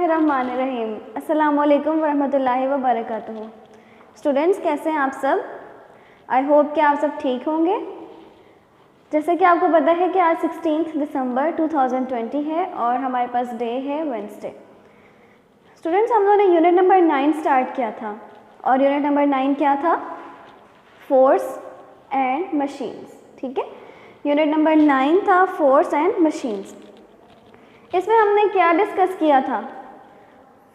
बिस्मिल्लाहिर्रहमानिर्रहीम। अस्सलामुअलैकुम वरहमतुल्लाहि वबरकातुहू। स्टूडेंट्स, कैसे हैं आप सब? आई होप कि आप सब ठीक होंगे। जैसे कि आपको पता है कि आज 16 दिसंबर 2020 है और हमारे पास डे है वेडनेसडे। स्टूडेंट्स, हम लोगों ने यूनिट नंबर 9 स्टार्ट किया था और यूनिट नंबर 9 क्या था? Force and machines. ठीक है, यूनिट नंबर 9 था फोर्स एंड मशीन्स। इसमें हमने क्या डिस्कस किया था?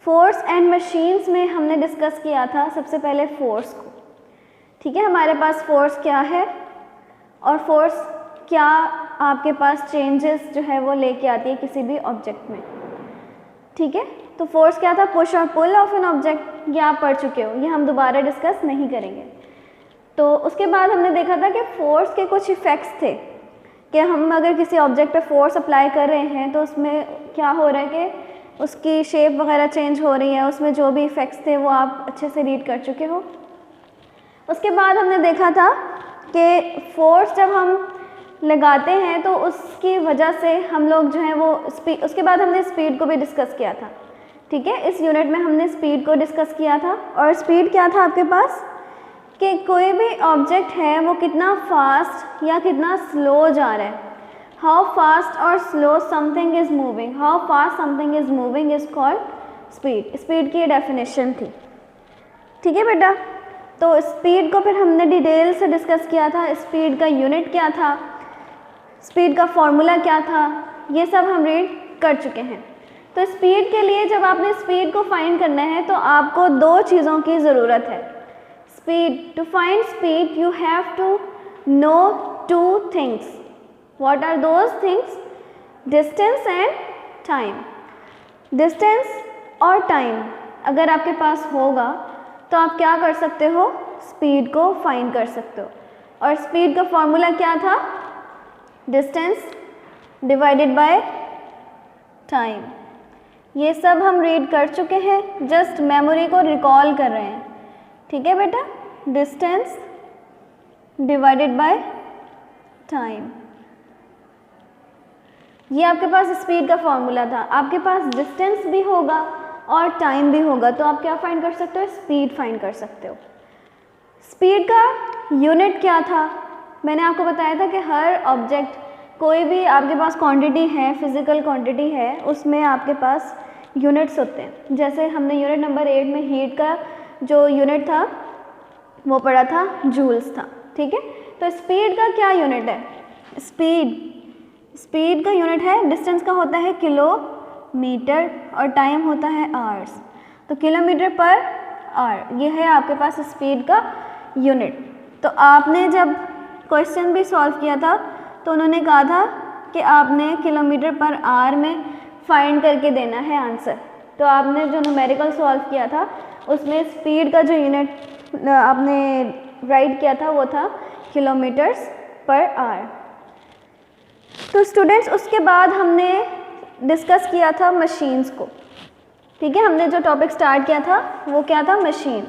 फोर्स एंड मशीन्स में हमने डिस्कस किया था सबसे पहले फोर्स को। ठीक है, हमारे पास फोर्स क्या है और फोर्स क्या आपके पास चेंजेस जो है वो लेके आती है किसी भी ऑब्जेक्ट में। ठीक है, तो फोर्स क्या था? पुश और पुल ऑफ एन ऑब्जेक्ट। ये आप पढ़ चुके हो, ये हम दोबारा डिस्कस नहीं करेंगे। तो उसके बाद हमने देखा था कि फोर्स के कुछ इफ़ेक्ट्स थे कि हम अगर किसी ऑब्जेक्ट पे फोर्स अप्लाई कर रहे हैं तो उसमें क्या हो रहा है कि उसकी शेप वगैरह चेंज हो रही है। उसमें जो भी इफ़ेक्ट्स थे वो आप अच्छे से रीड कर चुके हो। उसके बाद हमने देखा था कि फोर्स जब हम लगाते हैं तो उसकी वजह से हम लोग जो है वो स्पीड, उसके बाद हमने स्पीड को भी डिस्कस किया था। ठीक है, इस यूनिट में हमने स्पीड को डिस्कस किया था। और स्पीड क्या था आपके पास कि कोई भी ऑब्जेक्ट है वो कितना फास्ट या कितना स्लो जा रहा है। हाउ फास्ट और slow something is moving, how fast something is moving is called speed. Speed की डेफिनेशन थी। ठीक है बेटा, तो स्पीड को फिर हमने डिटेल से डिस्कस किया था। स्पीड का यूनिट क्या था, स्पीड का फॉर्मूला क्या था, ये सब हम रीड कर चुके हैं। तो स्पीड के लिए जब आपने स्पीड को फाइंड करना है तो आपको दो चीज़ों की ज़रूरत है। Speed. To find speed, you have to know two things. What are those things? Distance and time. Distance और time अगर आपके पास होगा तो आप क्या कर सकते हो? स्पीड को फाइंड कर सकते हो। और स्पीड का फॉर्मूला क्या था? Distance divided by time. ये सब हम रीड कर चुके हैं, जस्ट मेमोरी को रिकॉल कर रहे हैं। ठीक है बेटा, डिस्टेंस डिवाइडेड बाय टाइम, ये आपके पास स्पीड का फॉर्मूला था। आपके पास डिस्टेंस भी होगा और टाइम भी होगा तो आप क्या फाइंड कर सकते हो? स्पीड फाइंड कर सकते हो। स्पीड का यूनिट क्या था? मैंने आपको बताया था कि हर ऑब्जेक्ट, कोई भी आपके पास क्वांटिटी है, फिजिकल क्वांटिटी है, उसमें आपके पास यूनिट्स होते हैं। जैसे हमने यूनिट नंबर 8 में हीट का जो यूनिट था वो पढ़ा था, जूल्स था। ठीक है, तो स्पीड का क्या यूनिट है? स्पीड का यूनिट है, डिस्टेंस का होता है किलोमीटर और टाइम होता है आवर्स। तो किलोमीटर पर आवर, ये है आपके पास स्पीड का यूनिट। तो आपने जब क्वेश्चन भी सॉल्व किया था तो उन्होंने कहा था कि आपने किलोमीटर पर आवर में फाइंड करके देना है आंसर। तो आपने जो न्यूमेरिकल सॉल्व किया था उसमें स्पीड का जो यूनिट आपने राइट किया था वो था किलोमीटर्स पर आवर। तो स्टूडेंट्स, उसके बाद हमने डिस्कस किया था मशीन्स को। ठीक है, हमने जो टॉपिक स्टार्ट किया था वो क्या था? मशीन।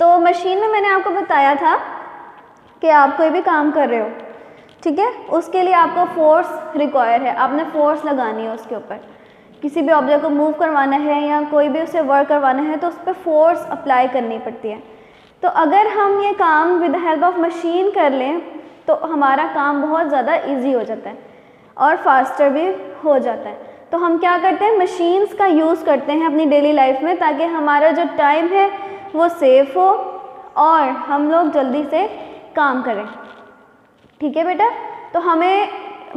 तो मशीन में मैंने आपको बताया था कि आप कोई भी काम कर रहे हो, ठीक है, उसके लिए आपको फोर्स रिक्वायर है। आपने फोर्स लगानी है उसके ऊपर। किसी भी ऑब्जेक्ट को मूव करवाना है या कोई भी उसे वर्क करवाना है तो उस पर फोर्स अप्लाई करनी पड़ती है। तो अगर हम ये काम विद हेल्प ऑफ मशीन कर लें तो हमारा काम बहुत ज़्यादा इजी हो जाता है और फास्टर भी हो जाता है। तो हम क्या करते हैं? मशीन्स का यूज़ करते हैं अपनी डेली लाइफ में ताकि हमारा जो टाइम है वो सेफ हो और हम लोग जल्दी से काम करें। ठीक है बेटा, तो हमें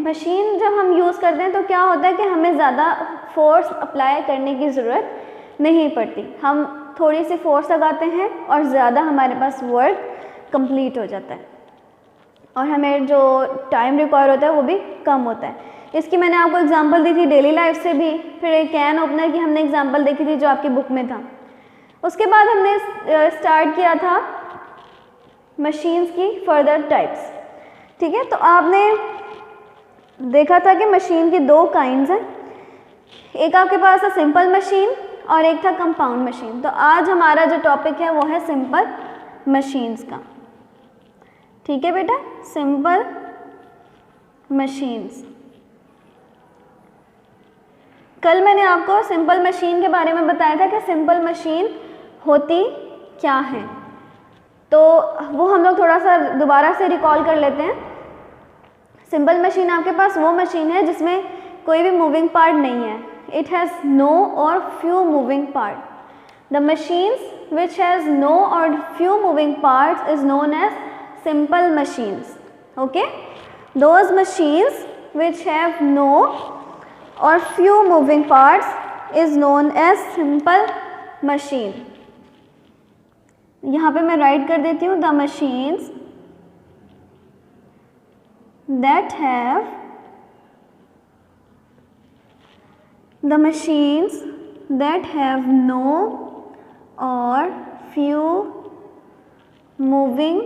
मशीन जब हम यूज़ करते हैं तो क्या होता है कि हमें ज़्यादा फोर्स अप्लाई करने की ज़रूरत नहीं पड़ती। हम थोड़ी सी फोर्स लगाते हैं और ज़्यादा हमारे पास वर्क कंप्लीट हो जाता है और हमें जो टाइम रिक्वायर होता है वो भी कम होता है। इसकी मैंने आपको एग्जांपल दी थी डेली लाइफ से भी, फिर एक कैन ओपनर की हमने एग्जांपल देखी थी जो आपकी बुक में था। उसके बाद हमने स्टार्ट किया था मशीन्स की फर्दर टाइप्स। ठीक है, तो आपने देखा था कि मशीन की दो काइंड्स हैं। एक आपके पास है सिंपल मशीन और एक था कंपाउंड मशीन। तो आज हमारा जो टॉपिक है वो है सिंपल मशीन्स का। ठीक है बेटा, सिंपल मशीन्स। कल मैंने आपको सिंपल मशीन के बारे में बताया था कि सिंपल मशीन होती क्या है, तो वो हम लोग थोड़ा सा दोबारा से रिकॉल कर लेते हैं। सिंपल मशीन आपके पास वो मशीन है जिसमें कोई भी मूविंग पार्ट नहीं है। It has no or few moving part. The machines which has no or few moving parts is known as simple machines. Okay, those machines which have no or few moving parts is known as simple machine। यहाँ पे मैं right कर देती हूँ, the machines that have no or few moving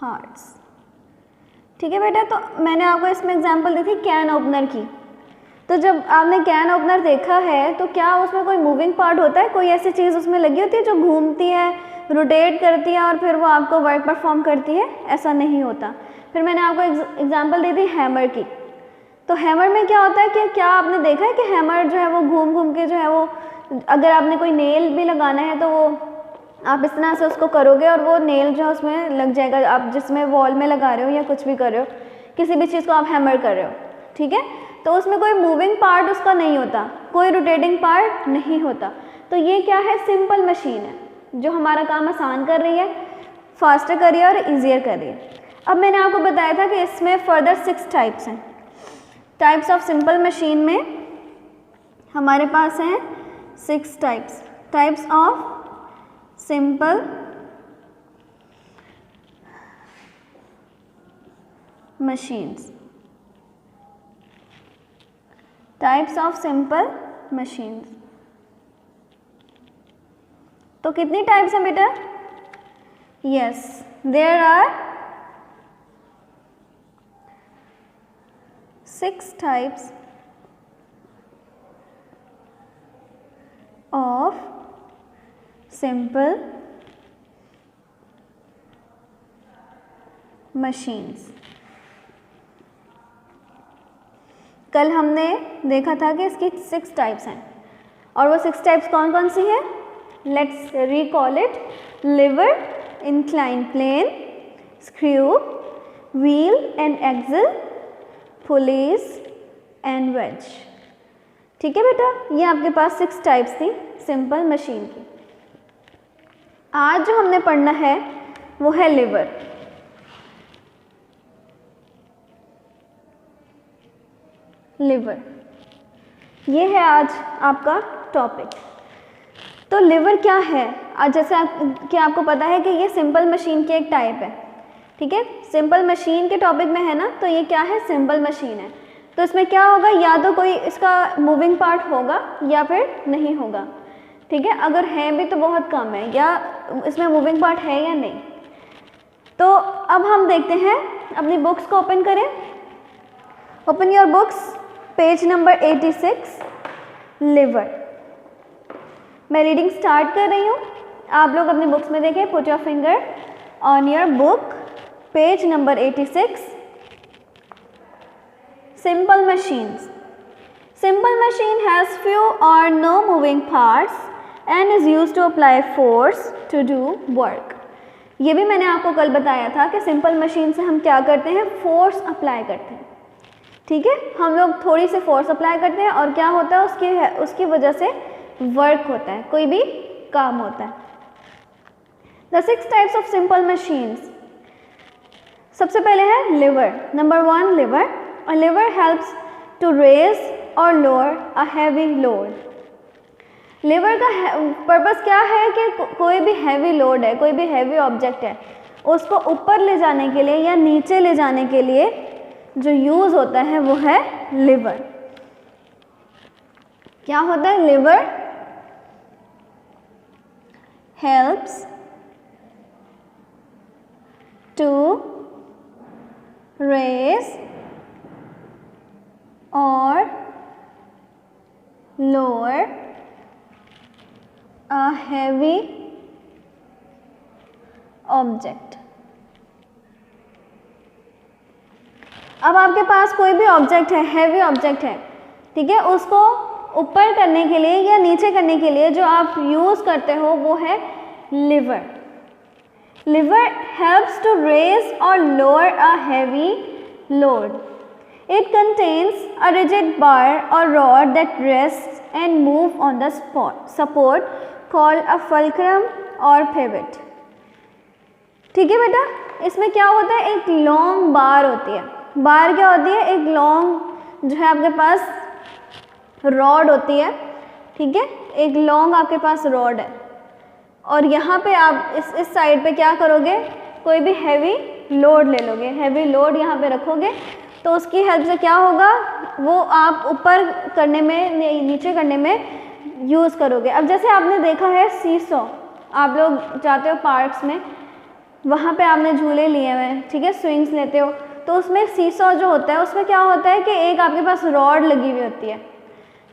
parts। ठीक है बेटा, तो मैंने आपको इसमें एग्जांपल दी थी कैन ओपनर की। तो जब आपने कैन ओपनर देखा है तो क्या उसमें कोई मूविंग पार्ट होता है, कोई ऐसी चीज़ उसमें लगी होती है जो घूमती है, रोटेट करती है और फिर वो आपको वर्क परफॉर्म करती है? ऐसा नहीं होता। फिर मैंने आपको एग्जांपल दी थी हैमर की। तो हैमर में क्या होता है कि क्या आपने देखा है कि हैमर जो है वो घूम घूम के जो है वो, अगर आपने कोई नेल भी लगाना है तो वो आप इस तरह से उसको करोगे और वो नेल जो है उसमें लग जाएगा। आप जिसमें वॉल में लगा रहे हो या कुछ भी कर रहे हो, किसी भी चीज़ को आप हैमर कर रहे हो, ठीक है, तो उसमें कोई मूविंग पार्ट उसका नहीं होता, कोई रोटेटिंग पार्ट नहीं होता। तो ये क्या है? सिंपल मशीन है जो हमारा काम आसान कर रही है, फास्टर कर रही है और ईजियर कर रही है। अब मैंने आपको बताया था कि इसमें फर्दर 6 टाइप्स हैं। टाइप्स ऑफ सिंपल मशीन में हमारे पास हैं 6 types of simple machines। types of simple machines। तो कितनी टाइप्स हैं बेटा? yes, there are 6 types of simple machines। कल हमने देखा था कि इसकी 6 टाइप्स हैं और वो 6 टाइप्स कौन कौन सी हैं? Let's recall it. Lever, incline plane, screw, wheel and axle, pulleys and wedge. ठीक है बेटा, ये आपके पास 6 टाइप्स थी सिंपल मशीन की। आज जो हमने पढ़ना है वो है लिवर। लिवर ये है आज आपका टॉपिक। तो लिवर क्या है? आज जैसे कि आपको पता है कि ये सिंपल मशीन की एक टाइप है, ठीक है, सिंपल मशीन के टॉपिक में है ना, तो ये क्या है? सिंपल मशीन है। तो इसमें क्या होगा? या तो कोई इसका मूविंग पार्ट होगा या फिर नहीं होगा, ठीक है, अगर है भी तो बहुत कम है, या इसमें मूविंग पार्ट है या नहीं। तो अब हम देखते हैं, अपनी बुक्स को ओपन करें। Open your books, page number 86, liver. मैं रीडिंग स्टार्ट कर रही हूँ, आप लोग अपनी बुक्स में देखें। Put your finger on your book, page number 86, simple machines. Simple machine has few or no moving parts and is used to apply force to do work। ये भी मैंने आपको कल बताया था कि सिंपल मशीन से हम क्या करते हैं? फोर्स अप्लाई करते हैं, ठीक है, हम लोग थोड़ी सी फोर्स अप्लाई करते हैं और क्या होता है? उसकी वजह से वर्क होता है, कोई भी काम होता है। The 6 types of simple machines। सबसे पहले है liver. Number 1, liver. A liver helps to raise और lower a heavy load. Liver का पर्पस क्या है कि कोई भी हैवी लोड है, कोई भी हैवी ऑब्जेक्ट है, उसको ऊपर ले जाने के लिए या नीचे ले जाने के लिए जो यूज़ होता है वो है लिवर। क्या होता है? लिवर हेल्प्स टू रेज और lower a heavy object। अब आपके पास कोई भी ऑब्जेक्ट है, हैवी ऑब्जेक्ट है, ठीक है, उसको ऊपर करने के लिए या नीचे करने के लिए जो आप यूज़ करते हो वो है lever. Lever helps to raise और lower a heavy load. It contains a rigid bar or rod that rests and move on the support called a fulcrum or pivot. ठीक है बेटा, इसमें क्या होता है, एक लॉन्ग बार होती है. बार क्या होती है, एक लॉन्ग जो है आपके पास रॉड होती है, ठीक है, एक लॉन्ग आपके पास रॉड है और यहाँ पे आप इस साइड पे क्या करोगे, कोई भी हैवी लोड ले लोगे, हैवी लोड यहाँ पे रखोगे तो उसकी हेल्प से क्या होगा, वो आप ऊपर करने में नीचे करने में यूज़ करोगे. अब जैसे आपने देखा है सीसॉ, आप लोग जाते हो पार्क्स में, वहाँ पे आपने झूले लिए हुए हैं, ठीक है, स्विंग्स लेते हो, तो उसमें सीसॉ जो होता है उसमें क्या होता है कि एक आपके पास रॉड लगी हुई होती है,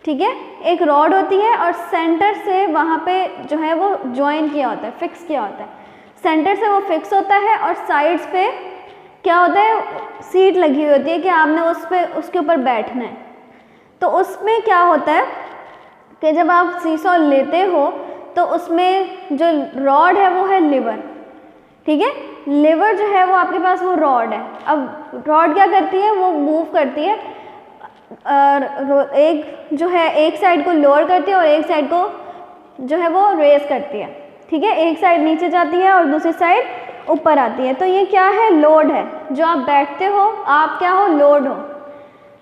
ठीक है, एक रॉड होती है और सेंटर से वहाँ पे जो है वो ज्वाइन किया होता है, फिक्स किया होता है, सेंटर से वो फिक्स होता है और साइड्स पे क्या होता है, सीट लगी हुई होती है कि आपने उसके ऊपर बैठना है. तो उसमें क्या होता है कि जब आप सीसॉ लेते हो तो उसमें जो रॉड है वो है लीवर, ठीक है, लीवर जो है वो आपके पास वो रॉड है. अब रॉड क्या करती है, वो मूव करती है, एक जो है एक साइड को लोअर करती है और एक साइड को जो है वो रेस करती है, ठीक है, एक साइड नीचे जाती है और दूसरी साइड ऊपर आती है. तो ये क्या है, लोड है, जो आप बैठते हो आप क्या हो, लोड हो,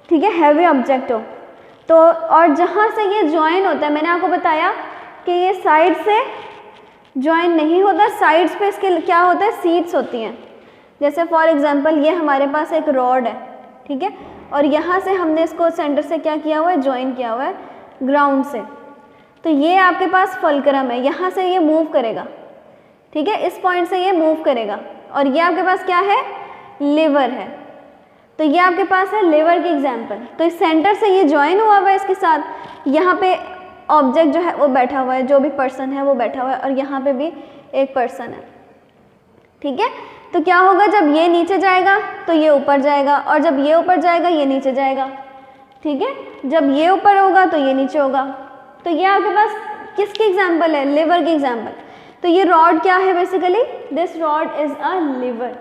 ठीक है, हैवी ऑब्जेक्ट हो. तो और जहाँ से ये ज्वाइन होता है, मैंने आपको बताया कि ये साइड से ज्वाइन नहीं होता, साइड्स पे इसके क्या होता है, सीट्स होती हैं. जैसे फॉर एग्जांपल ये हमारे पास एक रॉड है, ठीक है, और यहाँ से हमने इसको सेंटर से क्या किया हुआ है, ज्वाइन किया हुआ है ग्राउंड से. तो ये आपके पास फुलक्रम है, यहाँ से ये मूव करेगा, ठीक है, इस पॉइंट से ये मूव करेगा और ये आपके पास क्या है, लीवर है. तो ये आपके पास है लीवर की एग्जांपल. तो इस सेंटर से ये ज्वाइन हुआ हुआ है इसके साथ, यहाँ पे ऑब्जेक्ट जो है वो बैठा हुआ है, जो भी पर्सन है वो बैठा हुआ है और यहाँ पे भी एक पर्सन है, ठीक है. तो क्या होगा, जब ये नीचे जाएगा तो ये ऊपर जाएगा और जब ये ऊपर जाएगा ये नीचे जाएगा, ठीक है, जब ये ऊपर होगा तो ये नीचे होगा. तो ये आपके पास किसकी एग्जाम्पल है, लीवर की एग्जाम्पल. तो ये रॉड क्या है, basically this rod is a lever.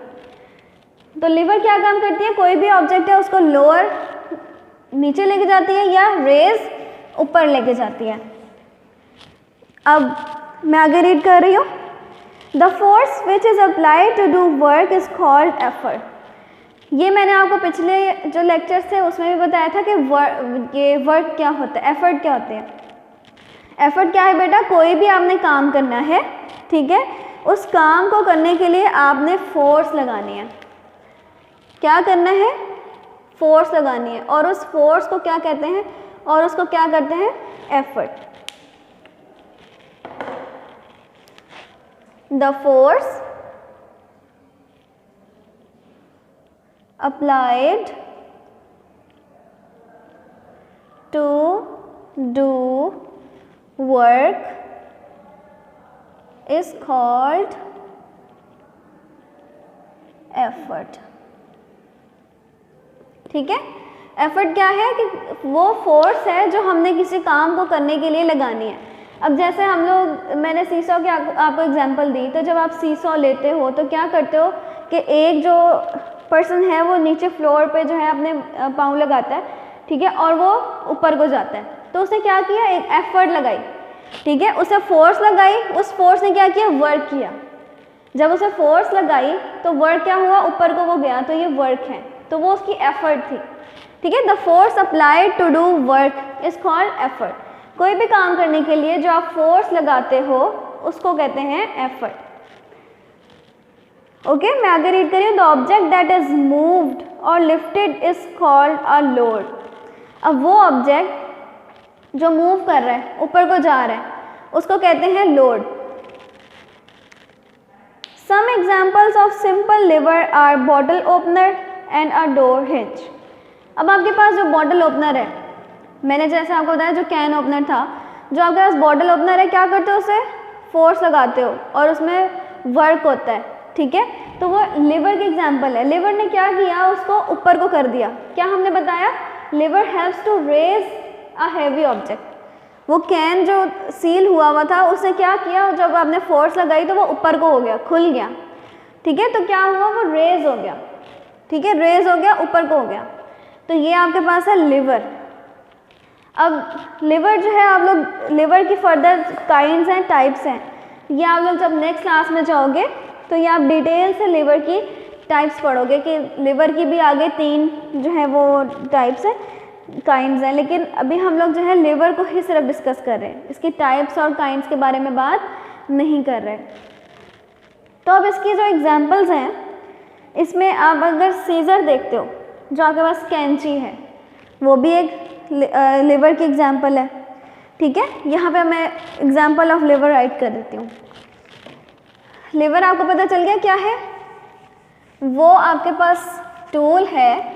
तो लीवर क्या काम करती है, कोई भी ऑब्जेक्ट है उसको लोअर नीचे लेके जाती है या रेज ऊपर लेके जाती है. अब मैं आगे रीड कर रही हूँ. The force which is applied to do work is called effort. ये मैंने आपको पिछले जो लेक्चर्स थे उसमें भी बताया था कि ये वर्क क्या होता है, एफर्ट क्या होते हैं. एफर्ट क्या है बेटा, कोई भी आपने काम करना है, ठीक है, उस काम को करने के लिए आपने फोर्स लगानी है. क्या करना है, फोर्स लगानी है और उस फोर्स को क्या कहते हैं, और उसको क्या करते हैं, effort. The force applied to do work is called effort. ठीक है, एफर्ट क्या है कि वो फोर्स है जो हमने किसी काम को करने के लिए लगानी है. अब जैसे हम लोग, मैंने सीसॉ की आपको एग्जांपल दी, तो जब आप सीसॉ लेते हो तो क्या करते हो कि एक जो पर्सन है वो नीचे फ्लोर पे जो है अपने पाँव लगाता है, ठीक है, और वो ऊपर को जाता है. तो उसने क्या किया, एक एफर्ट लगाई, ठीक है, उसे फोर्स लगाई, उस फोर्स ने क्या किया, वर्क किया. जब उसे फोर्स लगाई तो वर्क क्या हुआ, ऊपर को वो गया, तो ये वर्क है, तो वो उसकी एफर्ट थी. ठीक है, the force applied to do work is called effort. कोई भी काम करने के लिए जो आप फोर्स लगाते हो उसको कहते हैं एफर्ट. ओके, मैं आगे रीड करी हूँ. The object that is moved or lifted is called a load. अब वो ऑब्जेक्ट जो मूव कर रहा है, ऊपर को जा रहा है, उसको कहते हैं load. Some examples of simple lever are bottle opener and a door hinge. अब आपके पास जो बॉटल ओपनर है, मैंने जैसे आपको बताया जो कैन ओपनर था, जो आपके पास बॉटल ओपनर है, क्या करते हो, उसे फोर्स लगाते हो और उसमें वर्क होता है. ठीक है, तो वो लिवर की एग्जाम्पल है। लिवर ने क्या किया, उसको ऊपर को कर दिया। क्या हमने बताया, lever helps to raise a heavy object. वो कैन जो सील हुआ था उसने क्या किया, जब आपने फोर्स लगाई तो वो ऊपर को हो गया, खुल गया, ठीक है। तो क्या हुआ, वो रेज हो गया, ठीक है, रेज हो गया, ऊपर को हो गया। तो ये आपके पास है लिवर। अब लिवर जो है, आप लोग लिवर की फर्दर काइंड्स हैं, टाइप्स हैं, ये आप लोग जब नेक्स्ट क्लास में जाओगे तो ये आप डिटेल से लिवर की टाइप्स पढ़ोगे कि लिवर की भी आगे 3 जो है वो टाइप्स हैं, काइंड्स हैं। लेकिन अभी हम लोग जो है लिवर को ही सिर्फ डिस्कस कर रहे हैं, इसकी टाइप्स और काइंड्स के बारे में बात नहीं कर रहे। तो अब इसकी जो एग्जांपल्स हैं, इसमें आप अगर सीजर देखते हो, जो आपके पास कैंची है, वो भी एक लिवर की एग्जांपल है, ठीक है। यहाँ पे मैं एग्जांपल ऑफ लिवर राइट कर देती हूँ। लिवर आपको पता चल गया क्या है, वो आपके पास टूल है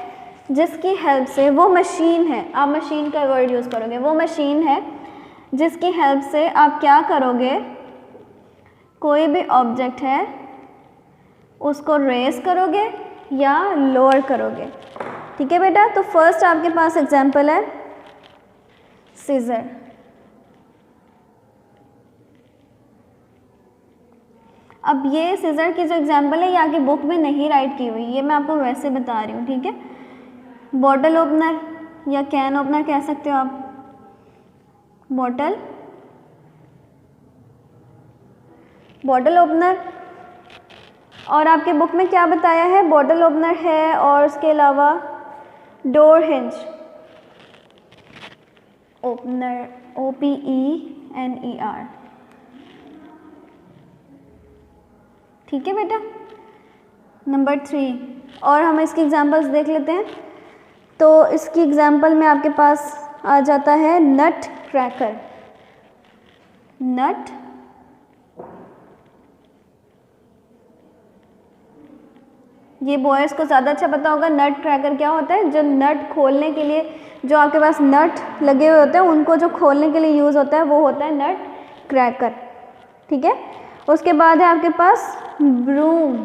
जिसकी हेल्प से, वो मशीन है, आप मशीन का वर्ड यूज़ करोगे, वो मशीन है जिसकी हेल्प से आप क्या करोगे, कोई भी ऑब्जेक्ट है उसको रेस करोगे या लोअर करोगे, ठीक है बेटा। तो फर्स्ट आपके पास एग्जांपल है सीजर। अब ये सीजर की जो एग्जांपल है, ये आगे बुक में नहीं राइट की हुई, ये मैं आपको वैसे बता रही हूँ, ठीक है। बॉटल ओपनर या कैन ओपनर कह सकते हो आप, बॉटल ओपनर। और आपके बुक में क्या बताया है, बॉटल ओपनर है और उसके अलावा डोर हिंज, ओपनर, OPENER, ठीक है बेटा। नंबर 3, और हम इसकी एग्जांपल्स देख लेते हैं। तो इसकी एग्जांपल में आपके पास आ जाता है नट क्रैकर, नट ये बॉयज़ को ज़्यादा अच्छा पता होगा नट क्रैकर क्या होता है। जो नट खोलने के लिए, जो आपके पास नट लगे हुए होते हैं उनको जो खोलने के लिए यूज़ होता है वो होता है नट क्रैकर, ठीक है। उसके बाद है आपके पास ब्रूम।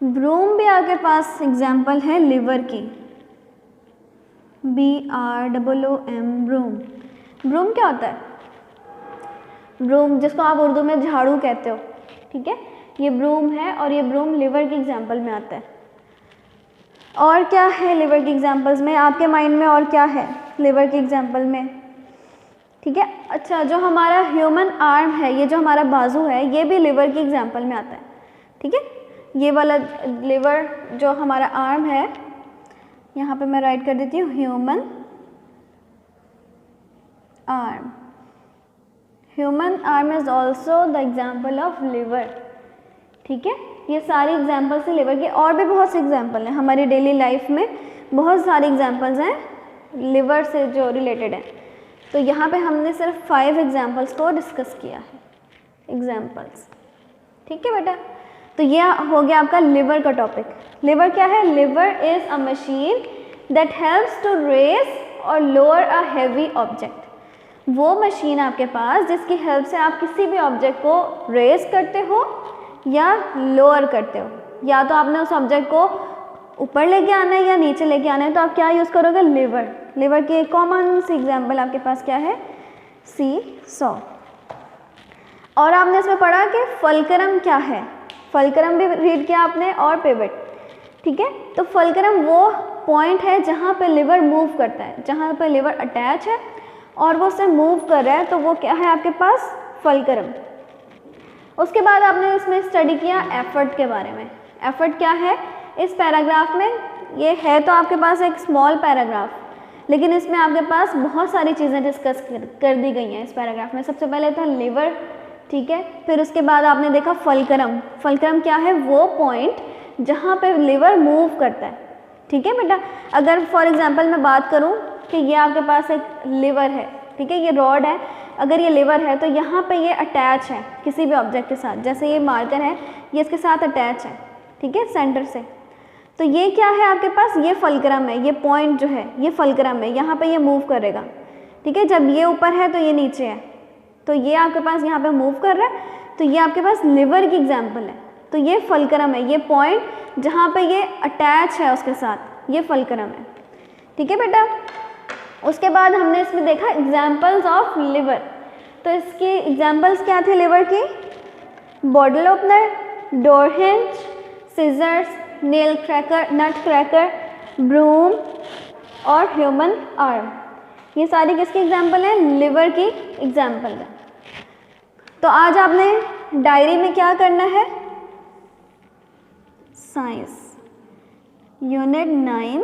ब्रूम भी आपके पास एग्जाम्पल है लिवर की, BROOM, ब्रूम। ब्रूम क्या होता है, ब्रूम जिसको आप उर्दू में झाड़ू कहते हो, ठीक है, ये ब्रूम है और ये ब्रूम लिवर की एग्जाम्पल में आता है। और क्या है लिवर की एग्जाम्पल्स में, आपके माइंड में और क्या है लिवर की एग्जाम्पल में, ठीक है। अच्छा, जो हमारा ह्यूमन आर्म है, ये जो हमारा बाजू है, ये भी लिवर की एग्जाम्पल में आता है, ठीक है। ये वाला लिवर जो हमारा आर्म है, यहाँ पे मैं राइट कर देती हूँ human arm. Human arm is also the example of liver, ठीक है। ये सारी एग्जाम्पल्स हैं लिवर के, और भी बहुत से एग्जाम्पल हैं हमारी डेली लाइफ में, बहुत सारी एग्जाम्पल्स हैं लिवर से जो रिलेटेड हैं। तो यहाँ पे हमने सिर्फ 5 एग्जाम्पल्स को डिस्कस किया है, एग्जाम्पल्स, ठीक है बेटा। तो ये हो गया आपका लिवर का टॉपिक। लिवर क्या है, lever is a machine that helps to raise और लोअर अ हैवी ऑब्जेक्ट। वो मशीन आपके पास जिसकी हेल्प से आप किसी भी ऑब्जेक्ट को रेज करते हो या लोअर करते हो, या तो आपने उस ऑब्जेक्ट को ऊपर लेके आना है या नीचे लेके आना है, तो आप क्या यूज़ करोगे, लिवर। लिवर की एक कॉमन सी एग्जाम्पल आपके पास क्या है, सी-सॉ। और आपने इसमें पढ़ा कि फलक्रम क्या है, फलक्रम भी रीड किया आपने, और पिवट, ठीक है। तो फलक्रम वो पॉइंट है जहाँ पे लिवर मूव करता है, जहाँ पे लिवर अटैच है और वो उससे मूव कर रहा है, तो वो क्या है आपके पास, फलक्रम। उसके बाद आपने इसमें स्टडी किया एफर्ट के बारे में। एफर्ट क्या है, इस पैराग्राफ में ये है तो आपके पास एक स्मॉल पैराग्राफ, लेकिन इसमें आपके पास बहुत सारी चीज़ें डिस्कस कर दी गई हैं इस पैराग्राफ में। सबसे पहले था लिवर, ठीक है, फिर उसके बाद आपने देखा फलक्रम। फलक्रम क्या है, वो पॉइंट जहाँ पे लिवर मूव करता है, ठीक है बेटा। अगर फॉर एग्जांपल मैं बात करूँ कि ये आपके पास एक लिवर है, ठीक है, ये रॉड है, अगर ये लिवर है तो यहाँ पे ये अटैच है किसी भी ऑब्जेक्ट के साथ, जैसे ये मार्कर है, ये इसके साथ अटैच है, ठीक है, सेंटर से। तो ये क्या है आपके पास, ये फलक्रम है, ये पॉइंट जो है ये फलक्रम है, यहाँ पे ये मूव करेगा, ठीक है। जब ये ऊपर है तो ये नीचे है, तो ये आपके पास यहाँ पे मूव कर रहा है, तो ये आपके पास लिवर की एग्जाम्पल है, तो ये फलक्रम है, ये पॉइंट जहाँ पे ये अटैच है उसके साथ, ये फलक्रम है। ठीक है बेटा। उसके बाद हमने इसमें देखा एग्जाम्पल्स ऑफ लिवर। तो इसके एग्जाम्पल्स क्या थे लिवर की? Bottle opener, door hinge, scissors, nail cracker, nut cracker, broom और ह्यूमन आर्म। ये सारी किसकी एग्जाम्पल है? लिवर की एग्जाम्पल है। तो आज आपने डायरी में क्या करना है? Science unit 9,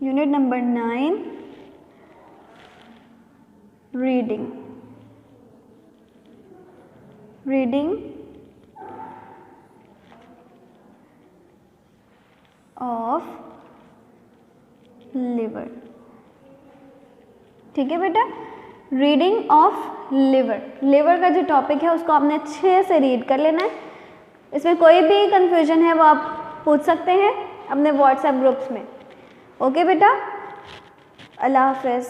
unit number 9, reading of liver. ठीक है बेटा, रीडिंग ऑफ लिवर। लिवर का जो टॉपिक है उसको आपने अच्छे से रीड कर लेना है। इसमें कोई भी कंफ्यूजन है वो आप पूछ सकते हैं अपने व्हाट्सएप ग्रुप्स में। ओके बेटा, अल्लाह हाफिज़।